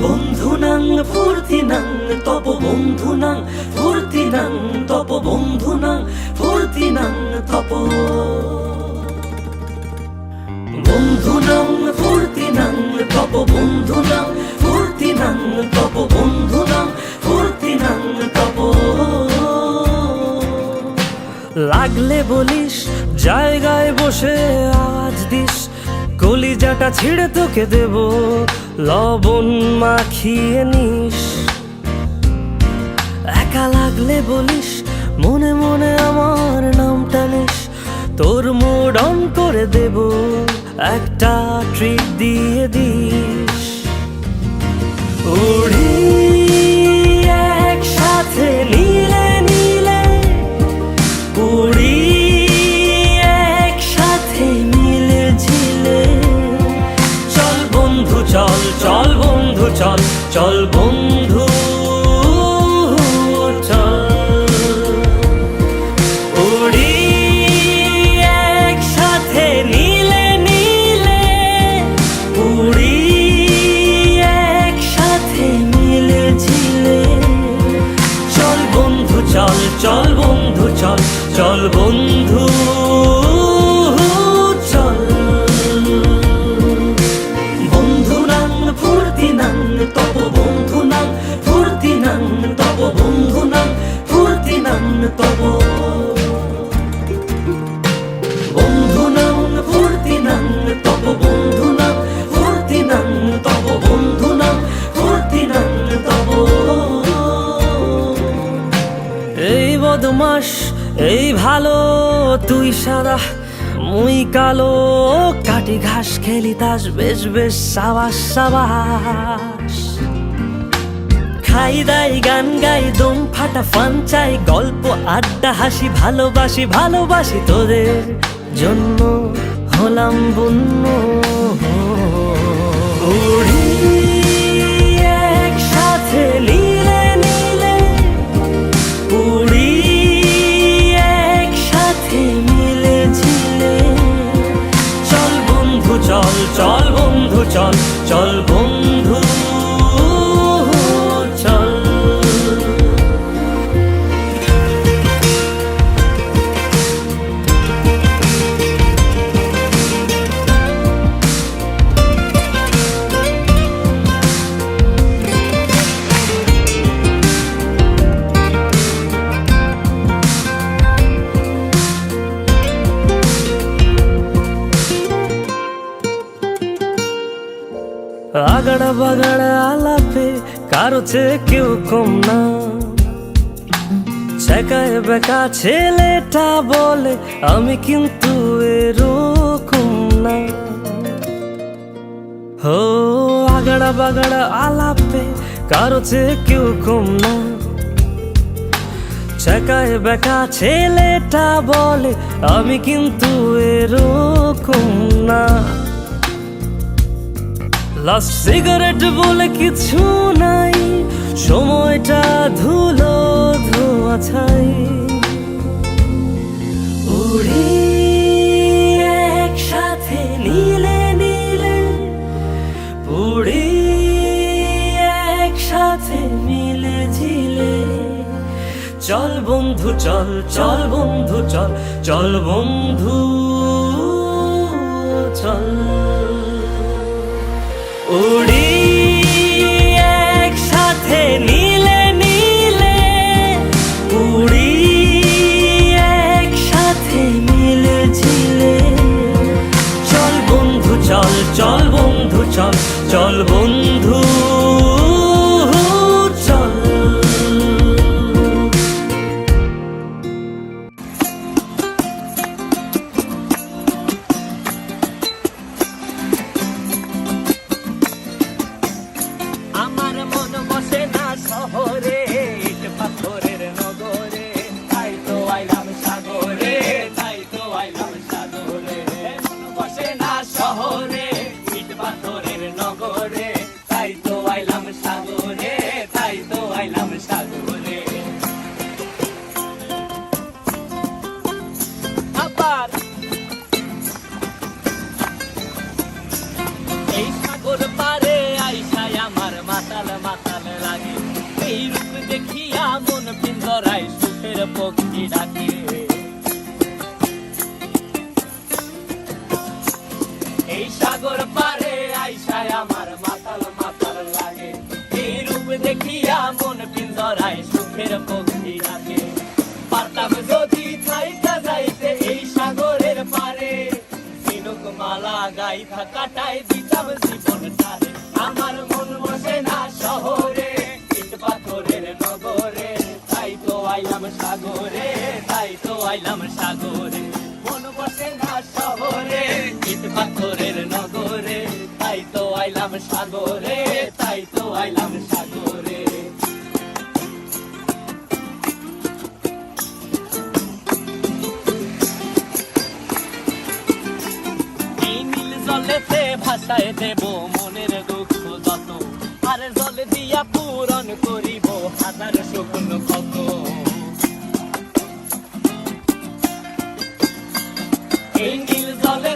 বন্ধুনাং ফুর্তিনাং তপ বন্ধুনাং ফুর্তিনাং তপ বন্ধুনাং ফুর্তিনাং তপ বন্ধুনাং ফুর্তিনাং তপ বন্ধুনাং ফুর্তিনাং তপ বন্ধুনাং ফুর্তিনাং তপ লাগলে বলিস জায়গায় বসে আওয়াজ দিস কলিজাটা ছিঁড়ে তোকে দেব লবণ মাখিয়ে নিস একা লাগলে বলিস মনে মনে আমার নামটা নিস তোর মুড অন করে দেব একটা ট্রিট দিয়ে দিস উড়ি একসাথে নীলে নীলে উড়ি একসাথে মিলে ঝিলে চল বন্ধু চল চল বন্ধু চল চল বন্ধু চল উড়ি একসাথে নীলে নীলে উড়ি একসাথে মিলে ঝিলে চল বন্ধু চল চল বন্ধু চল চল বন্ধু চল বন্ধুনাং ফুর্তিনাং তপ বন্ধুনাং ফুর্তিনাং তপ বন্ধুনাং ফুর্তিনাং তপ বন্ধুনাং ফুর্তিনাং তপ বন্ধুনাং ফুর্তিনাং তপ বন্ধুনাং ফুর্তিনাং তপ এই বদমাস এই ভালো তুই সাদা মুই কালো কাটি ঘাস খেলি তাস বেশ বেশ সাবাস সাবাস খাই দাই গান গাই দম ফাটা ফান চাই গল্প আড্ডা হাসি ভালোবাসি ভালোবাসি তোদের জন্য হলাম বন্য উড়ি একসাথে নীলে নীলে উড়ি একসাথে মিলে ঝিলে চল বন্ধু চল চল বন্ধু চল চল বন্ধু চল আগাড়া বাগাড়া আলাপে কারো চেয়ে কেউ কম না ছেকায় বেকা ছেলেটা বলে আমি কিন্তু এরকম না হো আগাড়া বাগাড়া আলাপে কারো চেয়ে কেউ কম না ছেকায় বেকা ছেলেটা বলে আমি কিন্তু এরকম না লাস্ট সিগারেট বলে কিছু নাই সময়টা ধুলো ধোয়া ছাই উড়ি একসাথে নীলে নীলে উড়ি একসাথে মিলে ঝিলে চল বন্ধু চল চল বন্ধু চল চল বন্ধু চল উড়ি একসাথে নীলে নীলে উড়ি একসাথে মিলে ঝিলে চল বন্ধু চল চল বন্ধু চল চল বন্ধু চল আমার মন বসে না শহরে ইট পাথরের নগরে তাই তো আইলাম সাগরে তাই তো আইলাম সাগরে মন বসে না শহরে ইট পাথরের নগরে সুখের পক্ষী ডাকে। এই সাগর পারে আইসায় আমার মাতাল মাতাল লাগে, এই রূপ দেখিয়া মন পিঞ্জরায় সুখের পক্ষী ডাকে। পারতাম যদি থাইকা যাইতে এই সাগরের পারে, ঝিনুক মালা গাইথা কাটায় দিতাম জীবনটারে। আমার মন বসে না শহরে, ইট পাথরের নগরে, তাই তো আইলাম সাগরে, তাই তো আইলাম সাগরে। মন বসে না শহরে, ইট পাথরের নগরে, তাই তো আইলাম সাগরে, তাই তো আইলাম সাগরে। এই নীল জলেতে ভাসায় দেব মনের দুঃখ যত, আর জল দিয়া পূরণ করিব হাজার শুকনো ক্ষত। এই নীল জলে